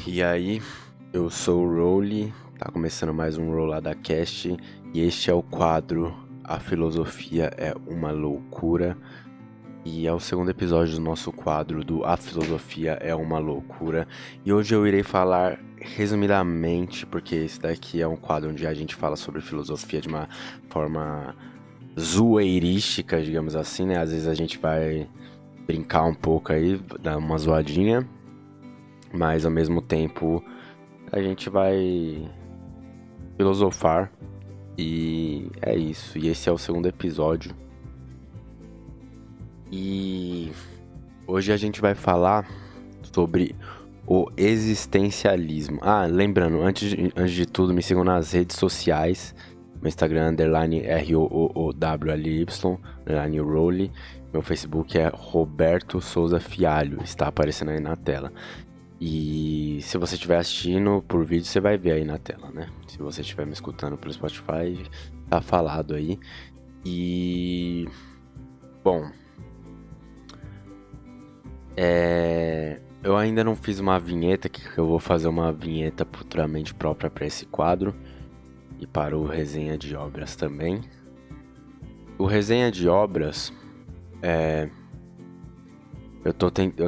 E aí, eu sou o Rowley, tá começando mais um Rollada Cast e este é o quadro A Filosofia é uma Loucura. E é o segundo episódio do nosso quadro do A Filosofia é uma Loucura. E hoje eu irei falar resumidamente, porque esse daqui é um quadro onde a gente fala sobre filosofia de uma forma zoeirística, digamos assim, né? Às vezes a gente vai brincar um pouco aí, dar uma zoadinha, mas ao mesmo tempo a gente vai filosofar. E é isso. E esse é o segundo episódio. E hoje a gente vai falar sobre o existencialismo. Ah, lembrando, antes de tudo, me sigam nas redes sociais. Meu Instagram, underline ROOWLY, underline Rowley. Meu Facebook é Roberto Souza Fialho, está aparecendo aí na tela. E se você estiver assistindo por vídeo, você vai ver aí na tela, né? Se você estiver me escutando pelo Spotify, tá falado aí. E... Bom... Eu ainda não fiz uma vinheta, que eu vou fazer uma vinheta futuramente própria para esse quadro. E para o Resenha de Obras também. O Resenha de Obras... Eu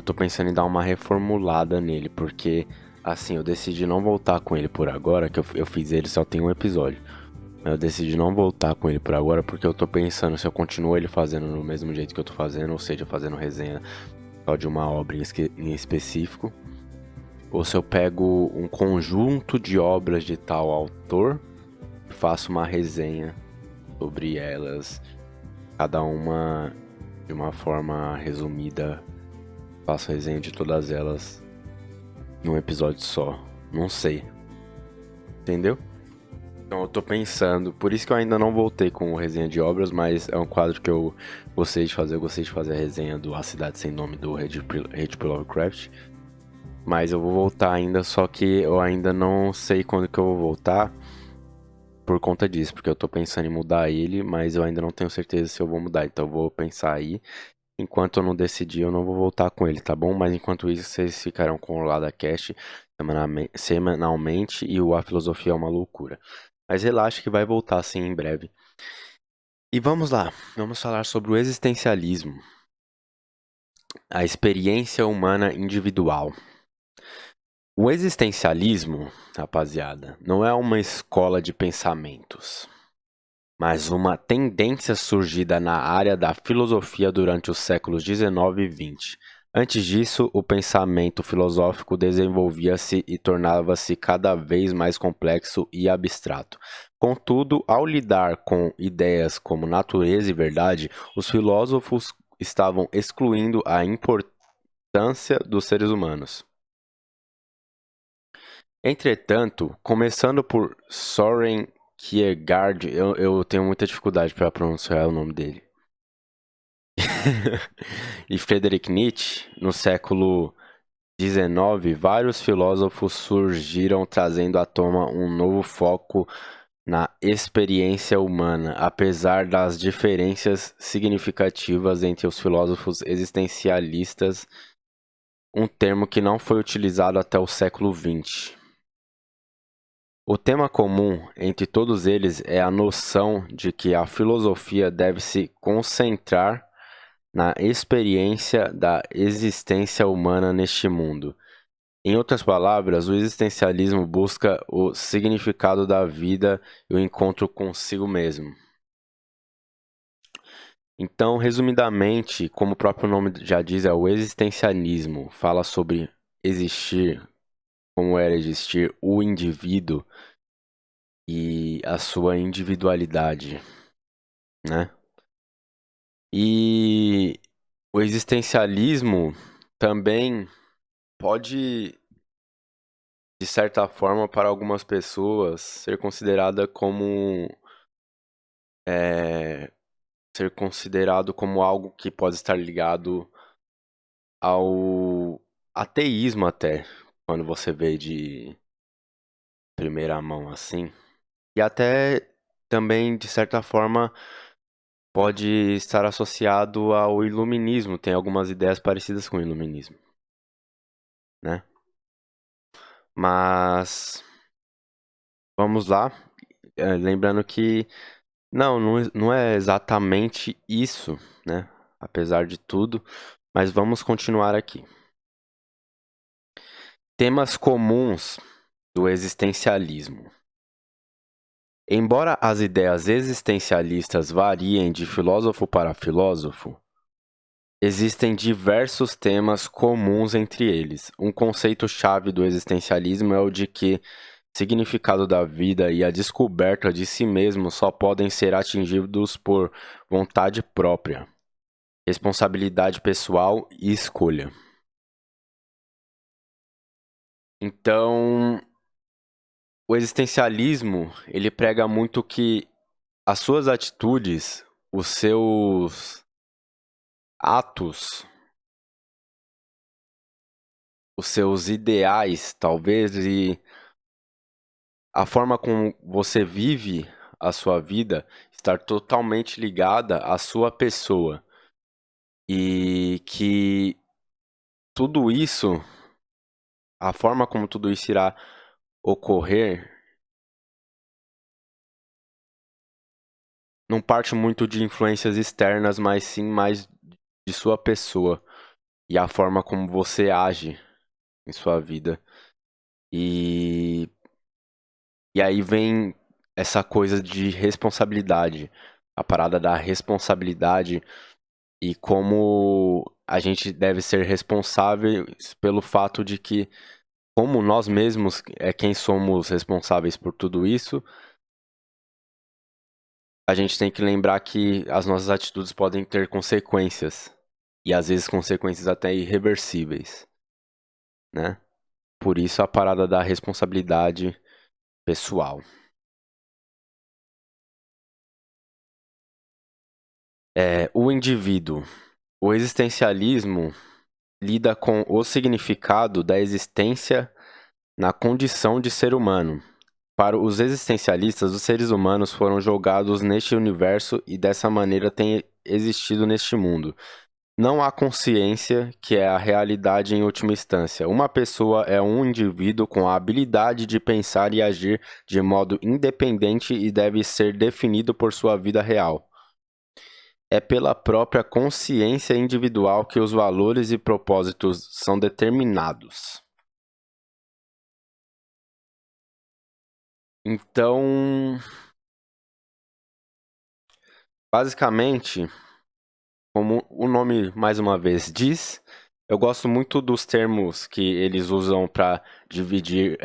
tô pensando em dar uma reformulada nele, porque, assim, eu decidi não voltar com ele por agora, que eu fiz ele só tem um episódio. Eu decidi não voltar com ele por agora, porque eu tô pensando se eu continuo ele fazendo no mesmo jeito que eu tô fazendo, ou seja, fazendo resenha só de uma obra em específico, ou se eu pego um conjunto de obras de tal autor e faço uma resenha sobre elas, cada uma de uma forma resumida. Faço resenha de todas elas num episódio só. Não sei. Entendeu? Então eu tô pensando. Por isso que eu ainda não voltei com o resenha de obras, mas é um quadro que eu gostei de fazer. Eu gostei de fazer a resenha do A Cidade Sem Nome do H.P. Lovecraft. Mas eu vou voltar ainda, só que eu ainda não sei quando que eu vou voltar. Por conta disso, porque eu tô pensando em mudar ele, mas eu ainda não tenho certeza se eu vou mudar. Então eu vou pensar aí. Enquanto eu não decidir, eu não vou voltar com ele, tá bom? Mas enquanto isso, vocês ficarão com o Lada Cast semanalmente e o A Filosofia é uma Loucura. Mas relaxa que vai voltar sim em breve. E vamos lá, vamos falar sobre o existencialismo, a experiência humana individual. O existencialismo, rapaziada, não é uma escola de pensamentos, mas uma tendência surgida na área da filosofia durante os séculos XIX e XX. Antes disso, o pensamento filosófico desenvolvia-se e tornava-se cada vez mais complexo e abstrato. Contudo, ao lidar com ideias como natureza e verdade, os filósofos estavam excluindo a importância dos seres humanos. Entretanto, começando por Soren Kierkegaard, eu tenho muita dificuldade para pronunciar o nome dele. E Friedrich Nietzsche, no século XIX, vários filósofos surgiram trazendo à tona um novo foco na experiência humana, apesar das diferenças significativas entre os filósofos existencialistas, um termo que não foi utilizado até o século XX. O tema comum entre todos eles é a noção de que a filosofia deve se concentrar na experiência da existência humana neste mundo. Em outras palavras, o existencialismo busca o significado da vida e o encontro consigo mesmo. Então, resumidamente, como o próprio nome já diz, é o existencialismo. Fala sobre existir, como era existir o indivíduo e a sua individualidade, né? E o existencialismo também pode, de certa forma, para algumas pessoas, ser considerada como ser considerado como algo que pode estar ligado ao ateísmo até, quando você vê de primeira mão assim. E até também, de certa forma, pode estar associado ao iluminismo. Tem algumas ideias parecidas com o iluminismo, né? Mas vamos lá. Lembrando que não é exatamente isso, né? Apesar de tudo, mas vamos continuar aqui. Temas comuns do existencialismo. Embora as ideias existencialistas variem de filósofo para filósofo, existem diversos temas comuns entre eles. Um conceito-chave do existencialismo é o de que significado da vida e a descoberta de si mesmo só podem ser atingidos por vontade própria, responsabilidade pessoal e escolha. Então, o existencialismo, ele prega muito que as suas atitudes, os seus atos, os seus ideais, talvez, e a forma como você vive a sua vida estar totalmente ligada à sua pessoa. E que tudo isso, a forma como tudo isso irá ocorrer, não parte muito de influências externas, mas sim mais de sua pessoa e a forma como você age em sua vida. E, e aí vem essa coisa de responsabilidade, a parada da responsabilidade e como a gente deve ser responsável pelo fato de que, como nós mesmos é quem somos responsáveis por tudo isso, a gente tem que lembrar que as nossas atitudes podem ter consequências. E às vezes consequências até irreversíveis, né? Por isso a parada da responsabilidade pessoal. O indivíduo. O existencialismo lida com o significado da existência na condição de ser humano. Para os existencialistas, os seres humanos foram jogados neste universo e dessa maneira têm existido neste mundo. Não há consciência, que é a realidade em última instância. Uma pessoa é um indivíduo com a habilidade de pensar e agir de modo independente e deve ser definido por sua vida real. É pela própria consciência individual que os valores e propósitos são determinados. Então, basicamente, como o nome mais uma vez diz, eu gosto muito dos termos que eles usam para dividir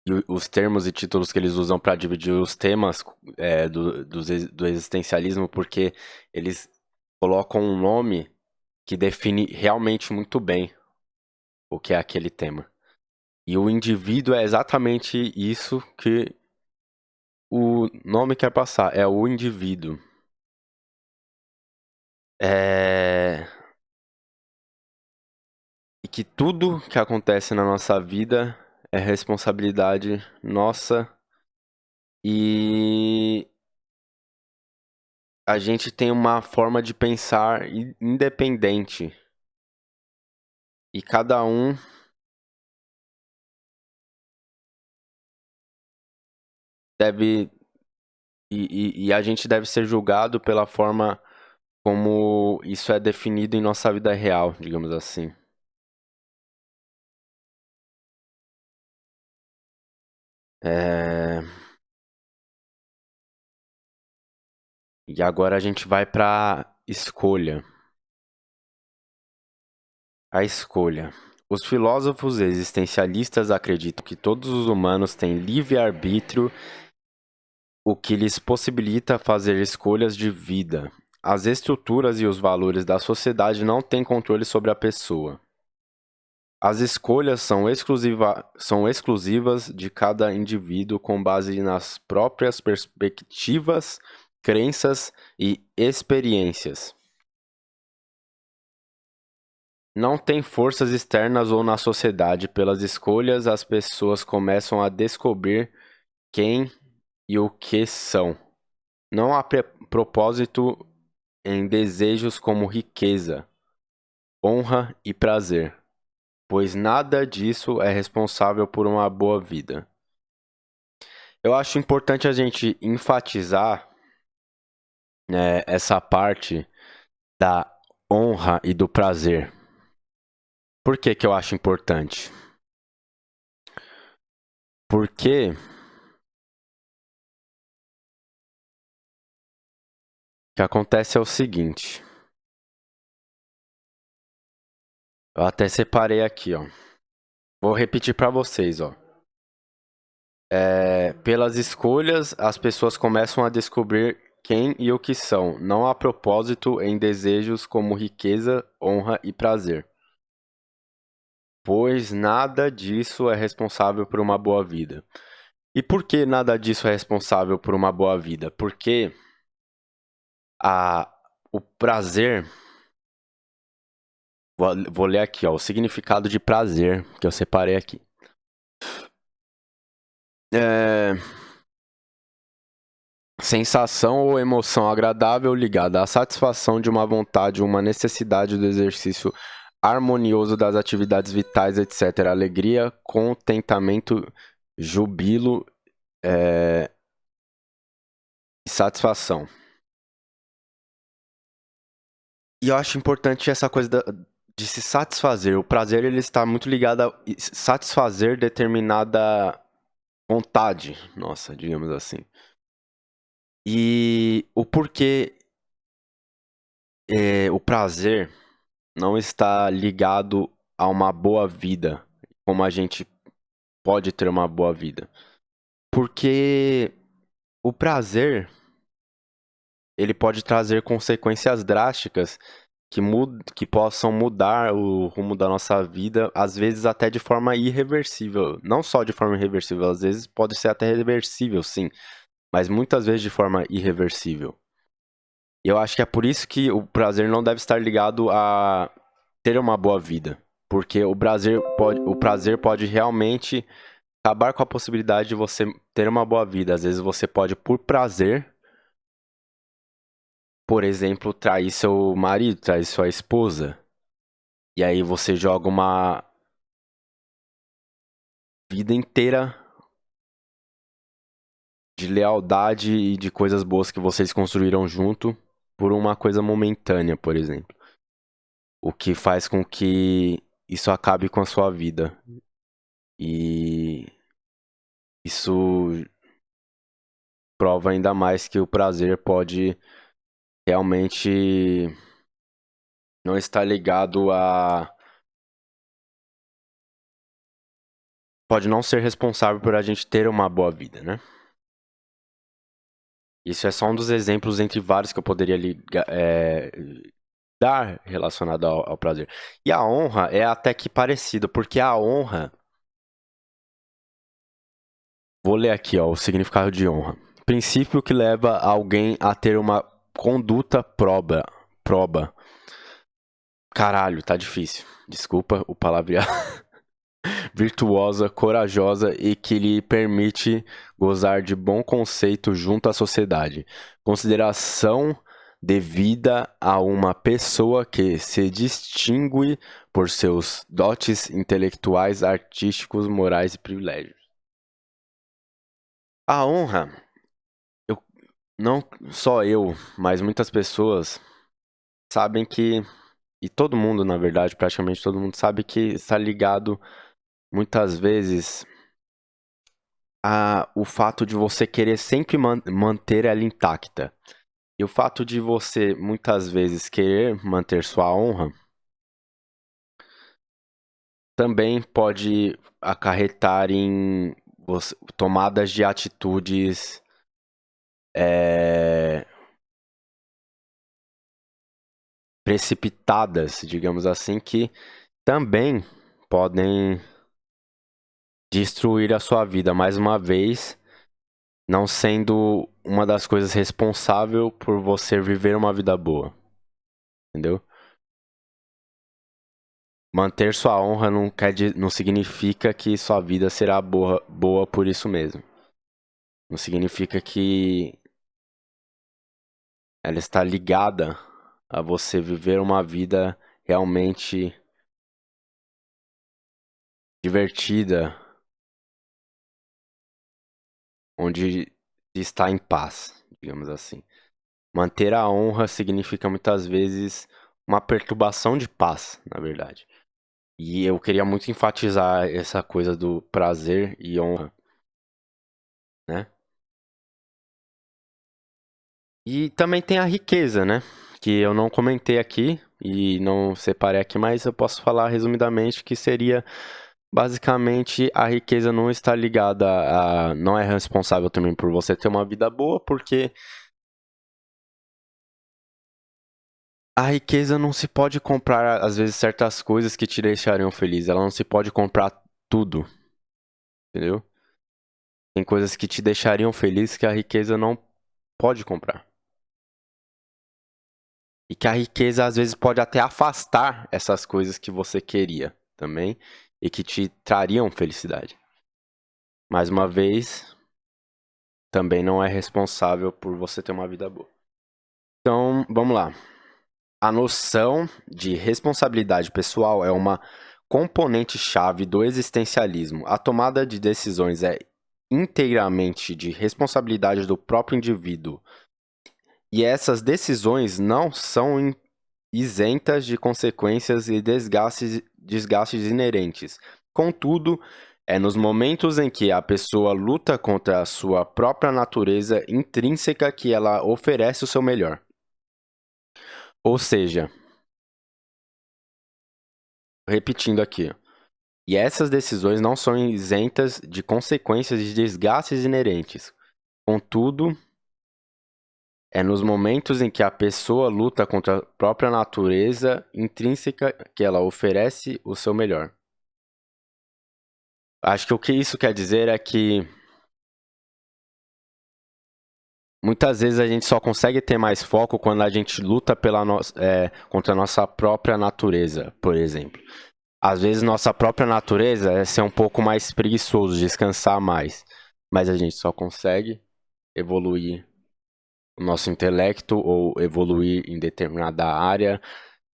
e os termos e títulos que eles usam para dividir os temas do existencialismo, porque eles colocam um nome que define realmente muito bem o que é aquele tema. E o indivíduo é exatamente isso que o nome quer passar, é o indivíduo. É... E que tudo que acontece na nossa vida é responsabilidade nossa e a gente tem uma forma de pensar independente. E cada um deve. E a gente deve ser julgado pela forma como isso é definido em nossa vida real, digamos assim. É... E agora a gente vai para escolha. A escolha. Os filósofos existencialistas acreditam que todos os humanos têm livre-arbítrio, o que lhes possibilita fazer escolhas de vida. As estruturas e os valores da sociedade não têm controle sobre a pessoa. As escolhas são exclusivas de cada indivíduo com base nas próprias perspectivas, crenças e experiências. Não tem forças externas ou na sociedade. Pelas escolhas, as pessoas começam a descobrir quem e o que são. Não há propósito em desejos como riqueza, honra e prazer. pois nada disso é responsável por uma boa vida. Eu acho importante a gente enfatizar, né, essa parte da honra e do prazer. Por que que eu acho importante? Porque o que acontece é o seguinte. Eu até separei aqui, ó. Vou repetir para vocês, ó. Pelas escolhas, as pessoas começam a descobrir quem e o que são. Não há propósito em desejos como riqueza, honra e prazer. Pois nada disso é responsável por uma boa vida. E por que nada disso é responsável por uma boa vida? Porque o prazer. Vou ler aqui, ó, o significado de prazer que eu separei aqui. É, sensação ou emoção agradável ligada à satisfação de uma vontade, uma necessidade do exercício harmonioso das atividades vitais, etc. Alegria, contentamento, jubilo e satisfação. E eu acho importante essa coisa de se satisfazer. O prazer ele está muito ligado a satisfazer determinada vontade, nossa, digamos assim. E o porquê o prazer não está ligado a uma boa vida, como a gente pode ter uma boa vida. Porque o prazer, ele pode trazer consequências drásticas que possam mudar o rumo da nossa vida, às vezes até de forma irreversível. Não só de forma irreversível, às vezes pode ser até reversível, sim, mas muitas vezes de forma irreversível. E eu acho que é por isso que o prazer não deve estar ligado a ter uma boa vida. Porque o prazer pode realmente acabar com a possibilidade de você ter uma boa vida. Às vezes você pode, por prazer, por exemplo, trair seu marido, trair sua esposa. E aí você joga uma vida inteira de lealdade e de coisas boas que vocês construíram junto por uma coisa momentânea, por exemplo. O que faz com que isso acabe com a sua vida. E isso prova ainda mais que o prazer pode realmente não estar ligado a. Pode não ser responsável por a gente ter uma boa vida, né? Isso é só um dos exemplos entre vários que eu poderia dar relacionado ao prazer. E a honra é até que parecido, porque a honra. Vou ler aqui, ó, o significado de honra. Princípio que leva alguém a ter uma conduta proba. Caralho, tá difícil. Desculpa o palavreado. Virtuosa, corajosa e que lhe permite gozar de bom conceito junto à sociedade. Consideração devida a uma pessoa que se distingue por seus dotes intelectuais, artísticos, morais e privilégios. A honra, eu, não só eu, mas muitas pessoas sabem que, e todo mundo, na verdade, praticamente todo mundo sabe que está ligado muitas vezes o fato de você querer sempre manter ela intacta. E o fato de você, muitas vezes, querer manter sua honra também pode acarretar em tomadas de atitudes precipitadas, digamos assim, que também podem destruir a sua vida mais uma vez, não sendo uma das coisas responsável por você viver uma vida boa, entendeu? Manter sua honra não significa que sua vida será boa por isso mesmo. Não significa que ela está ligada a você viver uma vida realmente divertida, onde se está em paz, digamos assim. Manter a honra significa muitas vezes uma perturbação de paz, na verdade. E eu queria muito enfatizar essa coisa do prazer e honra, né? E também tem a riqueza, né? Que eu não comentei aqui e não separei aqui, mas eu posso falar resumidamente que seria basicamente a riqueza não está ligada a. Não é responsável também por você ter uma vida boa, porque a riqueza não se pode comprar, às vezes, certas coisas que te deixariam feliz. Ela não se pode comprar tudo, entendeu? Tem coisas que te deixariam feliz que a riqueza não pode comprar. E que a riqueza às vezes pode até afastar essas coisas que você queria também e que te trariam felicidade. Mais uma vez, também não é responsável por você ter uma vida boa. Então, vamos lá. A noção de responsabilidade pessoal é uma componente-chave do existencialismo. A tomada de decisões é integramente de responsabilidade do próprio indivíduo. E essas decisões não são isentas de consequências e desgastes inerentes. Contudo, é nos momentos em que a pessoa luta contra a sua própria natureza intrínseca que ela oferece o seu melhor. Ou seja, repetindo aqui, e essas decisões não são isentas de consequências e desgastes inerentes. Contudo, é nos momentos em que a pessoa luta contra a própria natureza intrínseca que ela oferece o seu melhor. Acho que o que isso quer dizer é que muitas vezes a gente só consegue ter mais foco quando a gente luta contra a nossa própria natureza, por exemplo. Às vezes nossa própria natureza é ser um pouco mais preguiçoso, descansar mais. Mas a gente só consegue evoluir o nosso intelecto ou evoluir em determinada área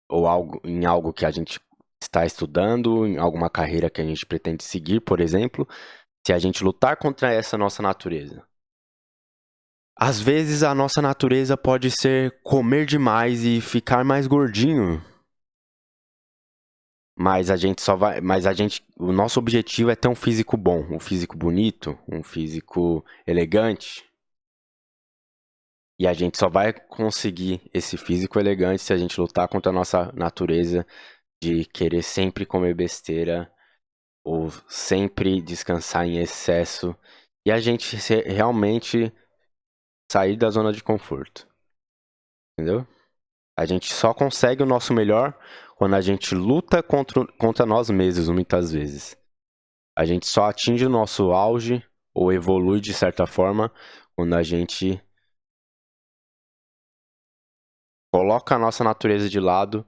ou em algo que a gente está estudando, em alguma carreira que a gente pretende seguir, por exemplo, se a gente lutar contra essa nossa natureza. Às vezes a nossa natureza pode ser comer demais e ficar mais gordinho. Mas a gente só vai. O nosso objetivo é ter um físico bom, um físico bonito, um físico elegante. E a gente só vai conseguir esse físico elegante se a gente lutar contra a nossa natureza de querer sempre comer besteira ou sempre descansar em excesso. E a gente realmente sair da zona de conforto. Entendeu? A gente só consegue o nosso melhor quando a gente luta contra nós mesmos, muitas vezes. A gente só atinge o nosso auge ou evolui de certa forma quando a gente coloca a nossa natureza de lado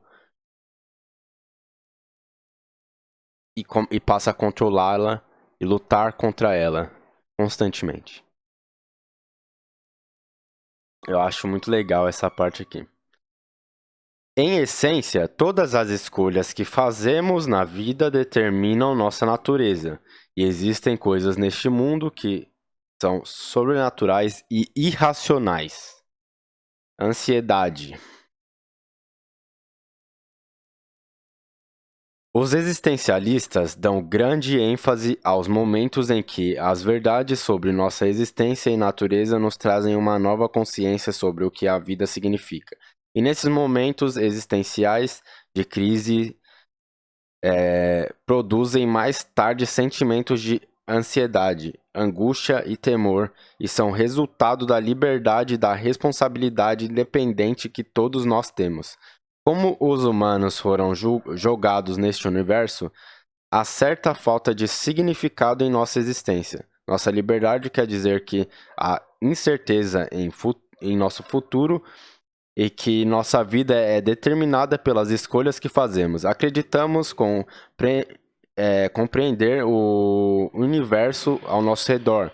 e passa a controlá-la e lutar contra ela constantemente. Eu acho muito legal essa parte aqui. Em essência, todas as escolhas que fazemos na vida determinam nossa natureza. E existem coisas neste mundo que são sobrenaturais e irracionais. Ansiedade. Os existencialistas dão grande ênfase aos momentos em que as verdades sobre nossa existência e natureza nos trazem uma nova consciência sobre o que a vida significa. E nesses momentos existenciais de crise, produzem mais tarde sentimentos de ansiedade, angústia e temor, e são resultado da liberdade e da responsabilidade independente que todos nós temos. Como os humanos foram jogados neste universo, há certa falta de significado em nossa existência. Nossa liberdade quer dizer que há incerteza em nosso futuro e que nossa vida é determinada pelas escolhas que fazemos. Acreditamos compreender o universo ao nosso redor.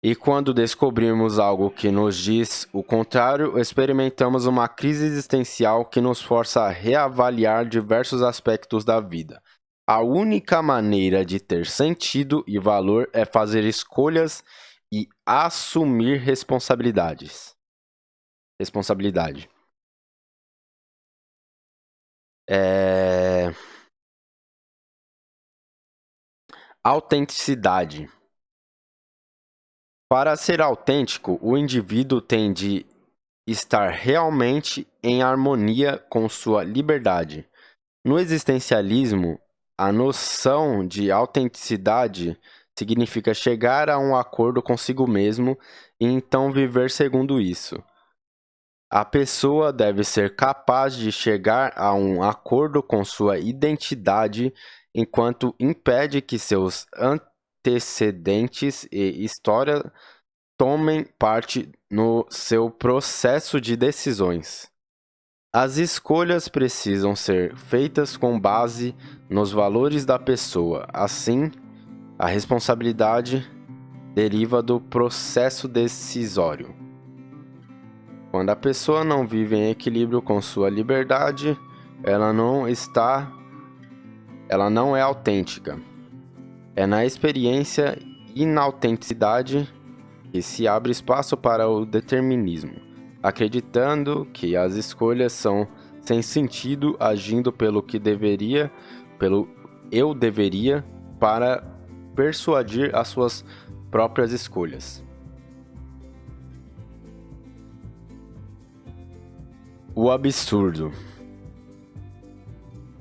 E quando descobrimos algo que nos diz o contrário, experimentamos uma crise existencial que nos força a reavaliar diversos aspectos da vida. A única maneira de ter sentido e valor é fazer escolhas e assumir responsabilidades. Responsabilidade. É... Autenticidade. Para ser autêntico, o indivíduo tem de estar realmente em harmonia com sua liberdade. No existencialismo, a noção de autenticidade significa chegar a um acordo consigo mesmo e então viver segundo isso. A pessoa deve ser capaz de chegar a um acordo com sua identidade enquanto impede que seus antecedentes e história tomem parte no seu processo de decisões. As escolhas precisam ser feitas com base nos valores da pessoa. Assim, a responsabilidade deriva do processo decisório. Quando a pessoa não vive em equilíbrio com sua liberdade, ela não é autêntica. É na experiência inautenticidade que se abre espaço para o determinismo, acreditando que as escolhas são sem sentido, agindo pelo eu deveria, para persuadir as suas próprias escolhas. O absurdo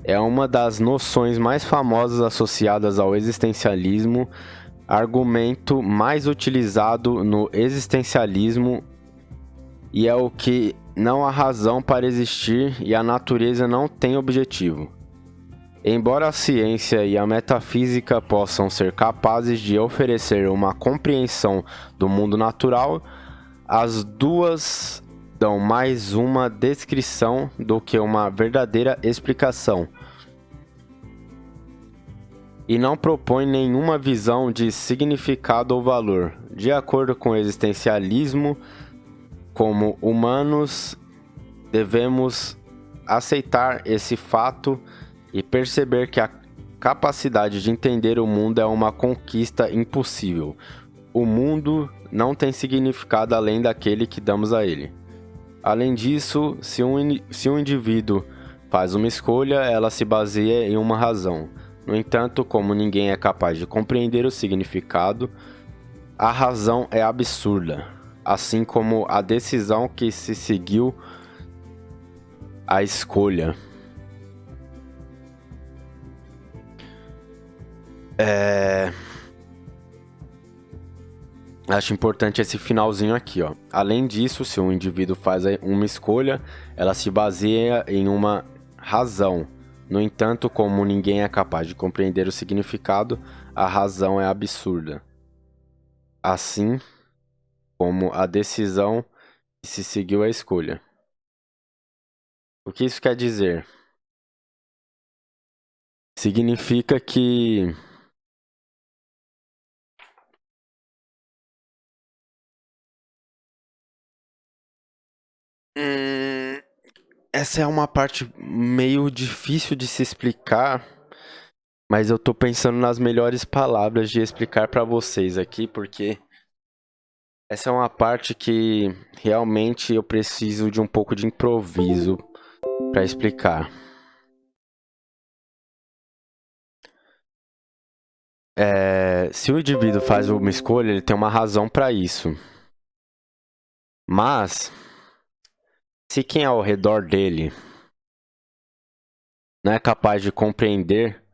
é uma das noções mais famosas associadas ao existencialismo, argumento mais utilizado no existencialismo e é o que não há razão para existir e a natureza não tem objetivo. Embora a ciência e a metafísica possam ser capazes de oferecer uma compreensão do mundo natural, as duas dão mais uma descrição do que uma verdadeira explicação. E não propõe nenhuma visão de significado ou valor. De acordo com o existencialismo, como humanos, devemos aceitar esse fato e perceber que a capacidade de entender o mundo é uma conquista impossível. O mundo não tem significado além daquele que damos a ele. Além disso, se um indivíduo faz uma escolha, ela se baseia em uma razão. No entanto, como ninguém é capaz de compreender o significado, a razão é absurda, assim como a decisão que se seguiu à escolha. Acho importante esse finalzinho aqui, ó. Além disso, se um indivíduo faz uma escolha, ela se baseia em uma razão. No entanto, como ninguém é capaz de compreender o significado, a razão é absurda. Assim como a decisão que se seguiu à escolha. O que isso quer dizer? Significa que essa é uma parte meio difícil de se explicar, mas eu tô pensando nas melhores palavras de explicar pra vocês aqui, porque essa é uma parte que realmente eu preciso de um pouco de improviso pra explicar. Se o indivíduo faz uma escolha, ele tem uma razão pra isso. Mas, se quem é ao redor dele não é capaz de compreender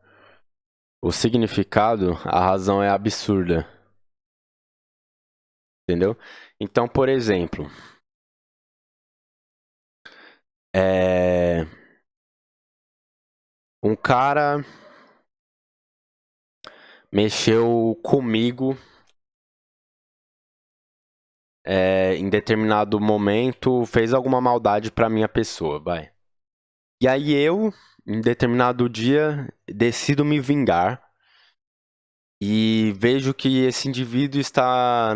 o significado, a razão é absurda. Entendeu? Então, por exemplo, um cara mexeu comigo em determinado momento, fez alguma maldade pra minha pessoa, vai. E aí eu, em determinado dia, decido me vingar e vejo que esse indivíduo está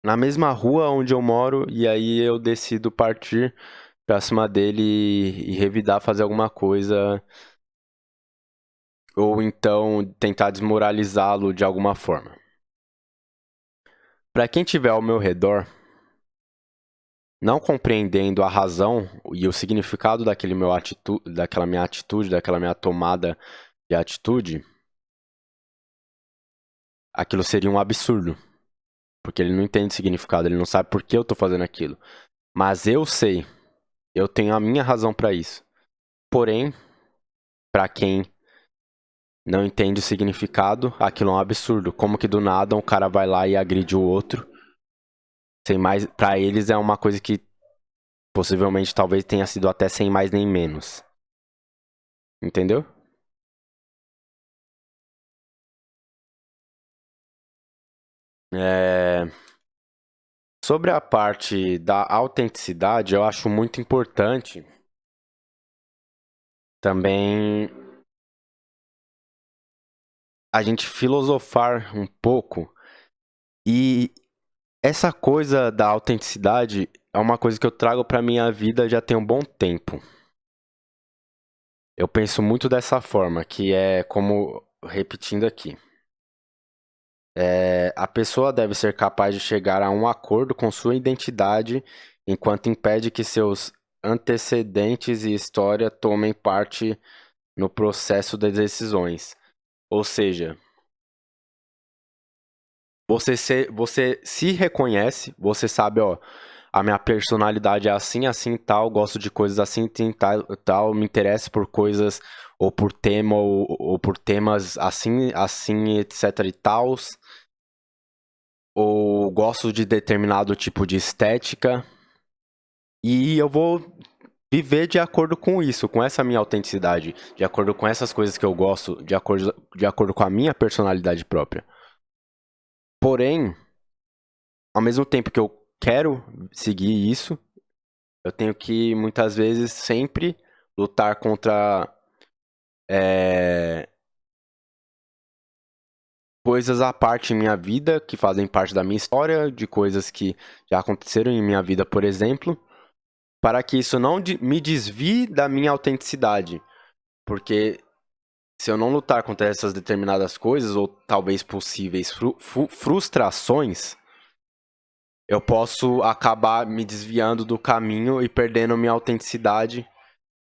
na mesma rua onde eu moro e aí eu decido partir pra cima dele e revidar, fazer alguma coisa ou então tentar desmoralizá-lo de alguma forma. Para quem estiver ao meu redor, não compreendendo a razão e o significado daquela minha atitude, daquela minha tomada de atitude, aquilo seria um absurdo. Porque ele não entende o significado, ele não sabe por que eu tô fazendo aquilo. Mas eu sei, eu tenho a minha razão para isso. Porém, para quem não entende o significado, aquilo é um absurdo. Como que do nada um cara vai lá e agride o outro? Sem mais, para eles é uma coisa que possivelmente talvez tenha sido até sem mais nem menos. Entendeu? É... Sobre a parte da autenticidade, eu acho muito importante também a gente filosofar um pouco. E essa coisa da autenticidade é uma coisa que eu trago pra minha vida já tem um bom tempo. Eu penso muito dessa forma, que é como, repetindo aqui, a pessoa deve ser capaz de chegar a um acordo com sua identidade enquanto impede que seus antecedentes e história tomem parte no processo das decisões. Ou seja, você se reconhece, você sabe, ó, a minha personalidade é assim, assim e tal, gosto de coisas assim, assim, tal, tal, me interesso por coisas ou por tema ou por temas assim, assim, etc e tals, ou gosto de determinado tipo de estética e eu vou viver de acordo com isso, com essa minha autenticidade, de acordo com essas coisas que eu gosto, de acordo com a minha personalidade própria. Porém, ao mesmo tempo que eu quero seguir isso, eu tenho que muitas vezes sempre lutar contra é, coisas à parte em minha vida, que fazem parte da minha história, de coisas que já aconteceram em minha vida, por exemplo, para que isso não me desvie da minha autenticidade. Porque se eu não lutar contra essas determinadas coisas, ou talvez possíveis frustrações, eu posso acabar me desviando do caminho e perdendo minha autenticidade.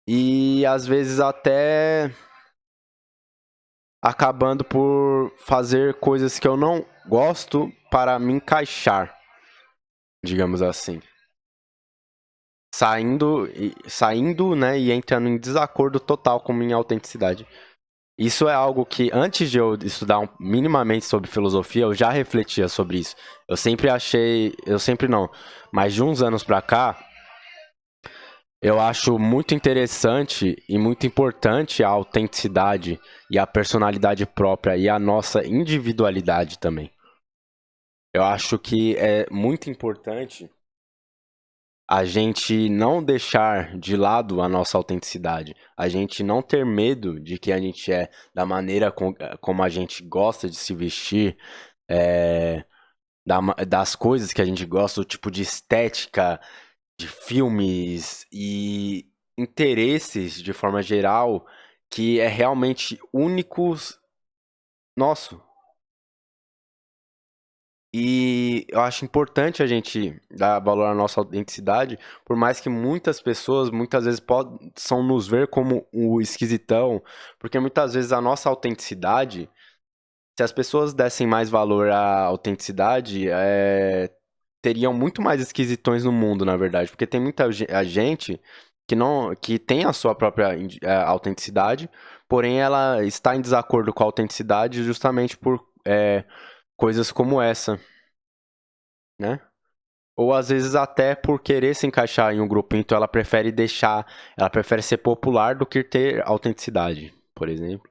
E às vezes até acabando por fazer coisas que eu não gosto para me encaixar, digamos assim. Saindo, né, e entrando em desacordo total com minha autenticidade. Isso é algo que, antes de eu estudar minimamente sobre filosofia, eu já refletia sobre isso. Eu sempre não, mas de uns anos pra cá, eu acho muito interessante e muito importante a autenticidade e a personalidade própria e a nossa individualidade também. Eu acho que é muito importante a gente não deixar de lado a nossa autenticidade, a gente não ter medo de que a gente é, da maneira como a gente gosta de se vestir, é, das coisas que a gente gosta, o tipo de estética, de filmes e interesses de forma geral que é realmente únicos nosso. E eu acho importante a gente dar valor à nossa autenticidade, por mais que muitas pessoas muitas vezes possam nos ver como o esquisitão, porque muitas vezes a nossa autenticidade, se as pessoas dessem mais valor à autenticidade, teriam muito mais esquisitões no mundo, na verdade, porque tem muita gente que não que tem a sua própria autenticidade, porém ela está em desacordo com a autenticidade justamente por coisas como essa, né? Ou às vezes até por querer se encaixar em um grupinho, então ela prefere ser popular do que ter autenticidade, por exemplo.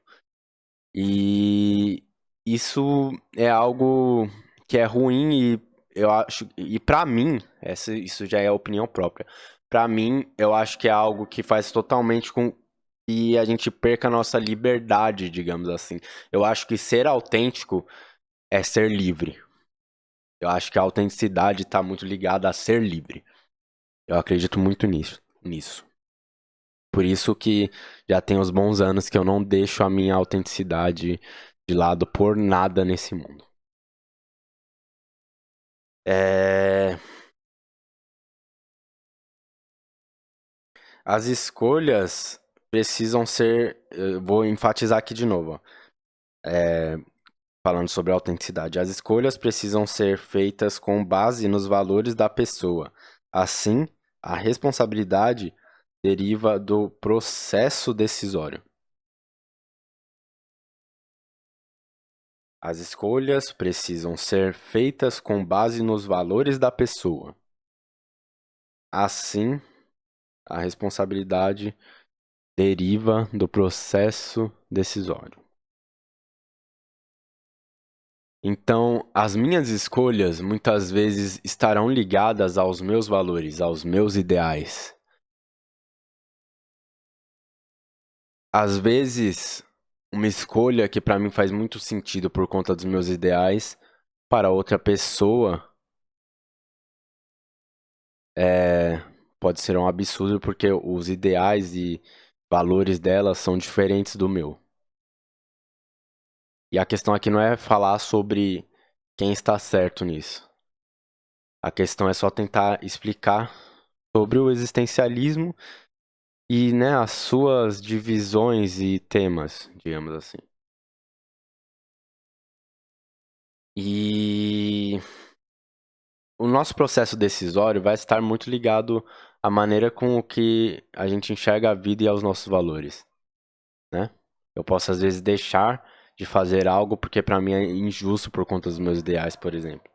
E isso é algo que é ruim e eu acho, e pra mim, isso já é opinião própria. Pra mim, eu acho que é algo que faz totalmente com que a gente perca a nossa liberdade, digamos assim. Eu acho que ser autêntico é ser livre. Eu acho que a autenticidade está muito ligada a ser livre. Eu acredito muito nisso. Por isso que já tem uns bons anos que eu não deixo a minha autenticidade de lado por nada nesse mundo. É... As escolhas precisam ser. Eu vou enfatizar aqui de novo, ó. Falando sobre autenticidade. As escolhas precisam ser feitas com base nos valores da pessoa. Assim, a responsabilidade deriva do processo decisório. As escolhas precisam ser feitas com base nos valores da pessoa. Assim, a responsabilidade deriva do processo decisório. Então, as minhas escolhas muitas vezes estarão ligadas aos meus valores, aos meus ideais. Às vezes, uma escolha que para mim faz muito sentido por conta dos meus ideais, para outra pessoa é, pode ser um absurdo porque os ideais e valores dela são diferentes do meu. E a questão aqui não é falar sobre quem está certo nisso. A questão é só tentar explicar sobre o existencialismo e, né, as suas divisões e temas, digamos assim. E o nosso processo decisório vai estar muito ligado à maneira com o que a gente enxerga a vida e aos nossos valores, né? Eu posso às vezes deixar de fazer algo porque para mim é injusto por conta dos meus ideais, por exemplo.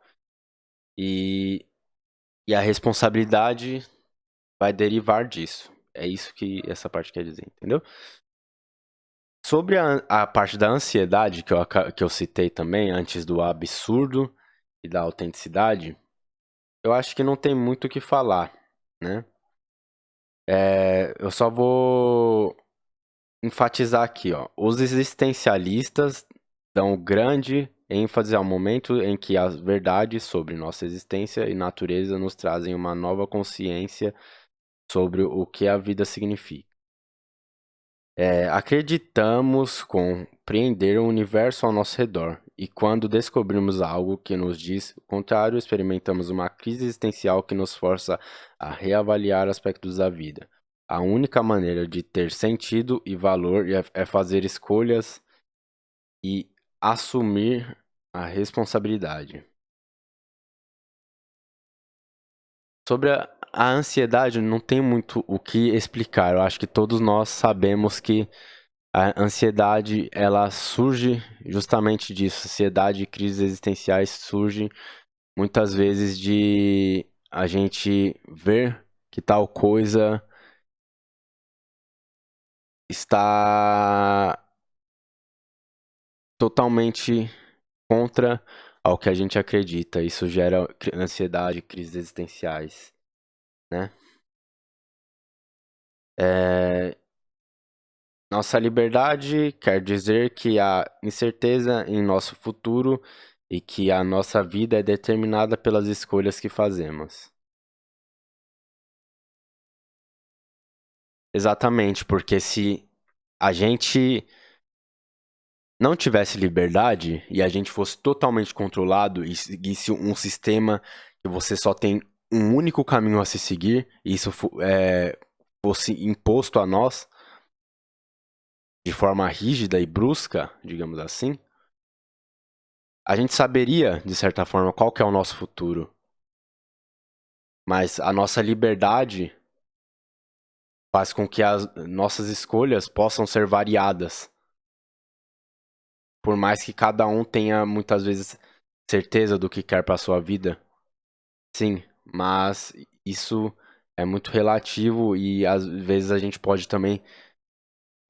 E, e a responsabilidade vai derivar disso. É isso que essa parte quer dizer, entendeu? Sobre a parte da ansiedade que eu citei também, antes do absurdo e da autenticidade, eu acho que não tem muito o que falar, né? Eu só vou enfatizar aqui, ó. Os existencialistas dão grande ênfase ao momento em que as verdades sobre nossa existência e natureza nos trazem uma nova consciência sobre o que a vida significa. Acreditamos compreender o universo ao nosso redor, e quando descobrimos algo que nos diz o contrário, experimentamos uma crise existencial que nos força a reavaliar aspectos da vida. A única maneira de ter sentido e valor é fazer escolhas e assumir a responsabilidade. Sobre a ansiedade, não tem muito o que explicar. Eu acho que todos nós sabemos que a ansiedade, ela surge justamente disso. Ansiedade e crises existenciais surgem muitas vezes de a gente ver que tal coisa está totalmente contra ao que a gente acredita. Isso gera ansiedade, crises existenciais, né? É, Nossa liberdade quer dizer que há incerteza em nosso futuro e que a nossa vida é determinada pelas escolhas que fazemos. Exatamente, porque se a gente não tivesse liberdade e a gente fosse totalmente controlado e seguisse um sistema que você só tem um único caminho a se seguir, e isso fosse imposto a nós de forma rígida e brusca, digamos assim, a gente saberia, de certa forma, qual que é o nosso futuro. Mas a nossa liberdade faz com que as nossas escolhas possam ser variadas. Por mais que cada um tenha muitas vezes certeza do que quer para sua vida. Sim, mas isso é muito relativo e às vezes a gente pode também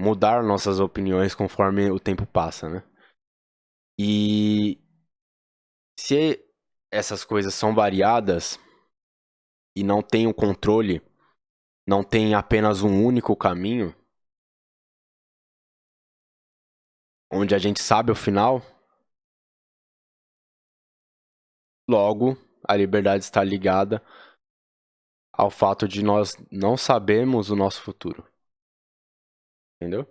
mudar nossas opiniões conforme o tempo passa, né? E se essas coisas são variadas e não tem um controle, não tem apenas um único caminho, onde a gente sabe o final, logo a liberdade está ligada ao fato de nós não sabemos o nosso futuro. Entendeu?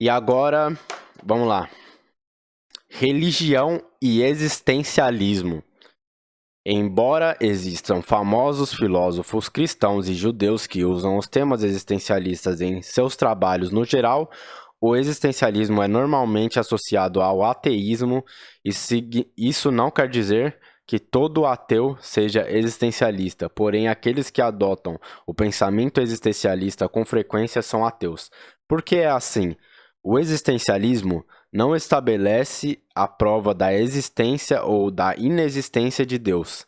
E agora, vamos lá. Religião e existencialismo. Embora existam famosos filósofos cristãos e judeus que usam os temas existencialistas em seus trabalhos no geral, o existencialismo é normalmente associado ao ateísmo, e isso não quer dizer que todo ateu seja existencialista, porém aqueles que adotam o pensamento existencialista com frequência são ateus. Por que é assim? O existencialismo não estabelece a prova da existência ou da inexistência de Deus.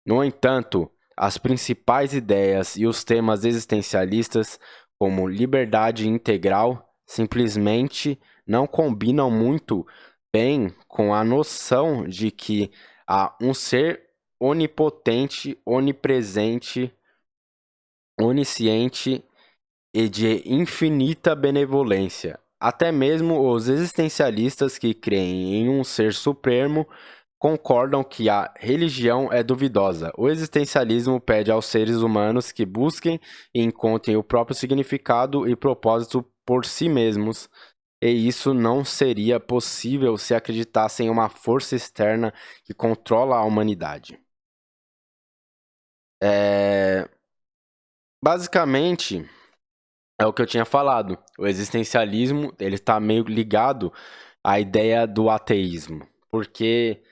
No entanto, as principais ideias e os temas existencialistas, como liberdade integral, simplesmente não combinam muito bem com a noção de que há um ser onipotente, onipresente, onisciente e de infinita benevolência. Até mesmo os existencialistas que creem em um ser supremo concordam que a religião é duvidosa. O existencialismo pede aos seres humanos que busquem e encontrem o próprio significado e propósito por si mesmos, e isso não seria possível se acreditassem em uma força externa que controla a humanidade. Basicamente, é o que eu tinha falado. O existencialismo, ele está meio ligado à ideia do ateísmo. Porque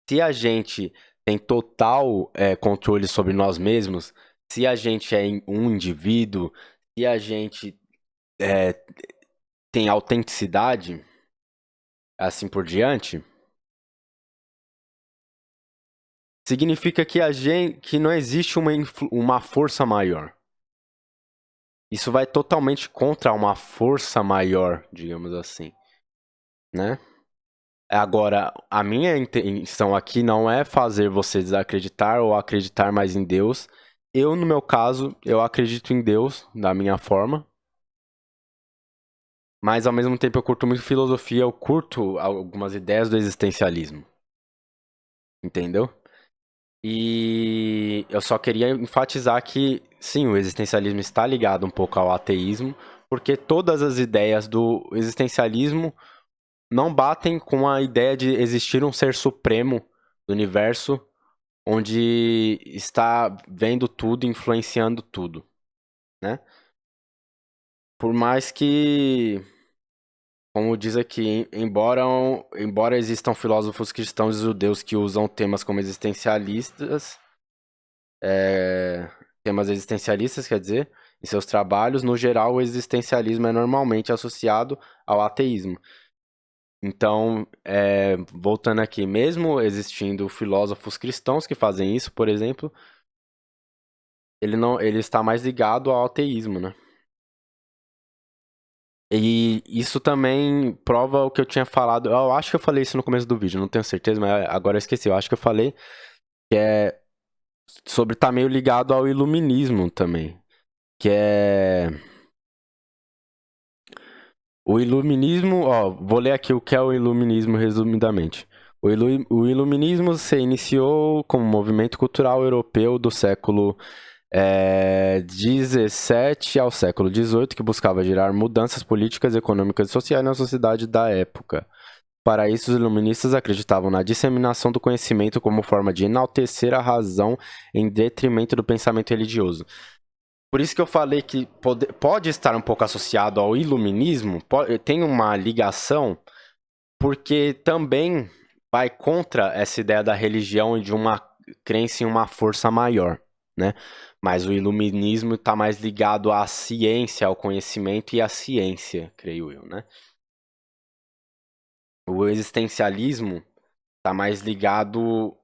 se a gente tem total controle sobre nós mesmos, se a gente é um indivíduo, se a gente tem autenticidade, assim por diante, significa que não existe uma força maior. Isso vai totalmente contra uma força maior, digamos assim, né? Agora, a minha intenção aqui não é fazer você desacreditar ou acreditar mais em Deus. Eu, no meu caso, eu acredito em Deus da minha forma, mas ao mesmo tempo eu curto muito filosofia, eu curto algumas ideias do existencialismo, entendeu? E eu só queria enfatizar que, sim, o existencialismo está ligado um pouco ao ateísmo, porque todas as ideias do existencialismo não batem com a ideia de existir um ser supremo do universo, onde está vendo tudo, influenciando tudo, né? Por mais que, como diz aqui, embora existam filósofos cristãos e judeus que usam temas como existencialistas, temas existencialistas, quer dizer, em seus trabalhos, no geral, o existencialismo é normalmente associado ao ateísmo. Então, voltando aqui, mesmo existindo filósofos cristãos que fazem isso, por exemplo, ele está mais ligado ao ateísmo, né? E isso também prova o que eu tinha falado. Eu acho que eu falei isso no começo do vídeo, não tenho certeza, mas agora eu esqueci. Eu acho que eu falei que é sobre estar meio ligado ao iluminismo também. Que é. O iluminismo, ó, vou ler aqui o que é o iluminismo resumidamente. O iluminismo se iniciou como movimento cultural europeu do século XVII ao século XVIII, que buscava gerar mudanças políticas, econômicas e sociais na sociedade da época. Para isso, os iluministas acreditavam na disseminação do conhecimento como forma de enaltecer a razão em detrimento do pensamento religioso. Por isso que eu falei que pode estar um pouco associado ao iluminismo, tem uma ligação, porque também vai contra essa ideia da religião e de uma crença em uma força maior, né? Mas o iluminismo está mais ligado à ciência, ao conhecimento e à ciência, creio eu, né? O existencialismo está mais ligado,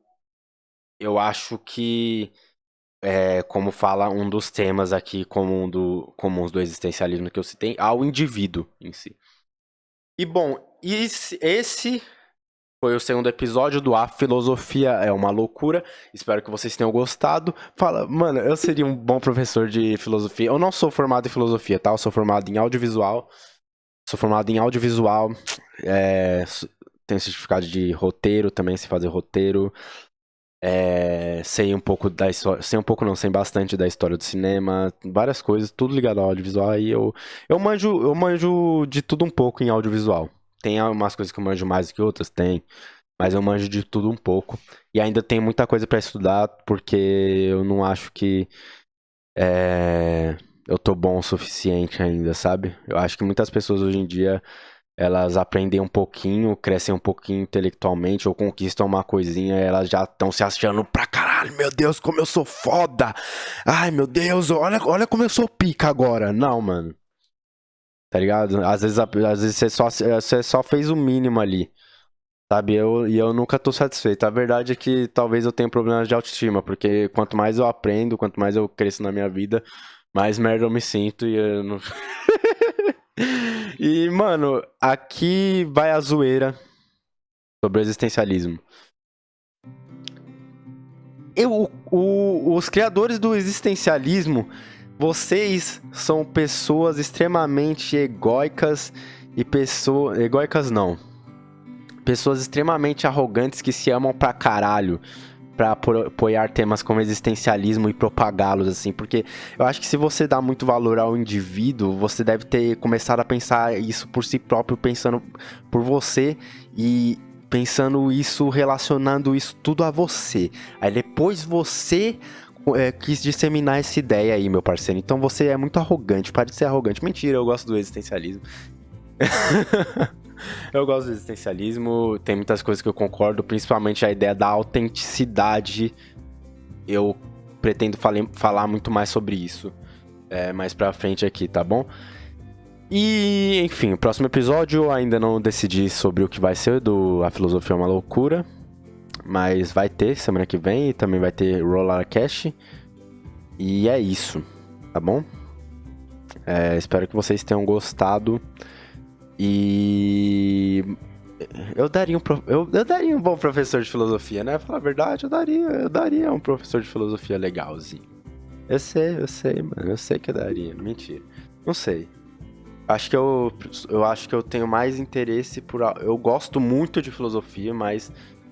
eu acho que, como fala um dos temas aqui comuns do existencialismo que eu citei, ao indivíduo em si. E bom, esse foi o segundo episódio do A Filosofia é uma Loucura. Espero que vocês tenham gostado. Fala, mano, eu seria um bom professor de filosofia. Eu não sou formado em filosofia, tá? Eu sou formado em audiovisual. Tenho certificado de roteiro também, sei fazer roteiro. Sei um pouco da história, sei um pouco não, sei bastante da história do cinema, várias coisas, tudo ligado ao audiovisual. Aí eu manjo de tudo um pouco em audiovisual. Tem umas coisas que eu manjo mais do que outras, tem, mas eu manjo de tudo um pouco. E ainda tem muita coisa pra estudar, porque eu não acho que é, eu tô bom o suficiente ainda, sabe? Eu acho que muitas pessoas hoje em dia elas aprendem um pouquinho, crescem um pouquinho intelectualmente ou conquistam uma coisinha, e elas já estão se achando pra caralho, meu Deus, como eu sou foda! Ai, meu Deus, olha como eu sou pica agora. Não, mano, tá ligado? Às vezes você só fez o mínimo ali, sabe? E eu nunca tô satisfeito. A verdade é que talvez eu tenha problemas de autoestima, porque quanto mais eu aprendo, quanto mais eu cresço na minha vida, mais merda eu me sinto e eu não. E, mano, aqui vai a zoeira sobre o existencialismo. Os criadores do existencialismo, vocês são pessoas extremamente egóicas e pessoas. Egóicas não. Pessoas extremamente arrogantes que se amam pra caralho pra apoiar temas como existencialismo e propagá-los, assim, porque eu acho que se você dá muito valor ao indivíduo, você deve ter começado a pensar isso por si próprio, pensando por você e pensando isso, relacionando isso tudo a você. Aí depois você quis disseminar essa ideia aí, meu parceiro. Então você é muito arrogante, pare de ser arrogante. Mentira, eu gosto do existencialismo. Eu gosto do existencialismo, tem muitas coisas que eu concordo, principalmente a ideia da autenticidade. Eu pretendo falar muito mais sobre isso mais pra frente aqui, tá bom? E, enfim, o próximo episódio eu ainda não decidi sobre o que vai ser do A Filosofia é uma Loucura, mas vai ter semana que vem e também vai ter Roller Cash. E é isso, tá bom? Espero que vocês tenham gostado. E eu daria um bom professor de filosofia, né? Pra falar a verdade, eu daria um professor de filosofia legalzinho. Eu sei, mano, eu sei que eu daria, mentira. Não sei. Eu acho que eu tenho mais interesse eu gosto muito de filosofia, mas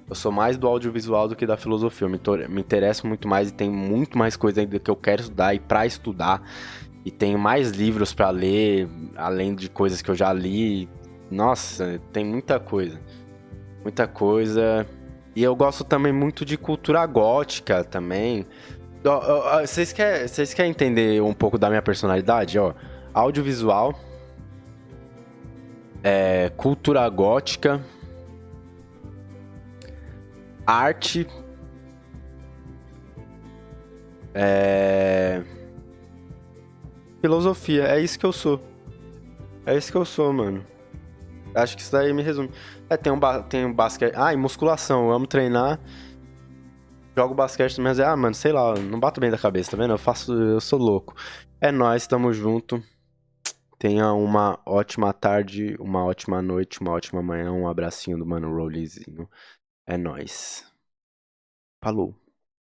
eu sou mais do audiovisual do que da filosofia. Me interesso muito mais e tem muito mais coisa ainda que eu quero estudar e pra estudar. E tenho mais livros pra ler, além de coisas que eu já li. Nossa, tem muita coisa. Muita coisa. E eu gosto também muito de cultura gótica também. Vocês querem entender um pouco da minha personalidade? Ó, audiovisual, cultura gótica, arte, filosofia. É isso que eu sou. É isso que eu sou, mano. Acho que isso daí me resume. Tem um basquete. Ah, e musculação. Eu amo treinar. Jogo basquete também, mas mano, sei lá, não bato bem da cabeça, tá vendo? Eu sou louco. É nóis, tamo junto. Tenha uma ótima tarde, uma ótima noite, uma ótima manhã. Um abracinho do Mano Rollizinho. É nóis. Falou.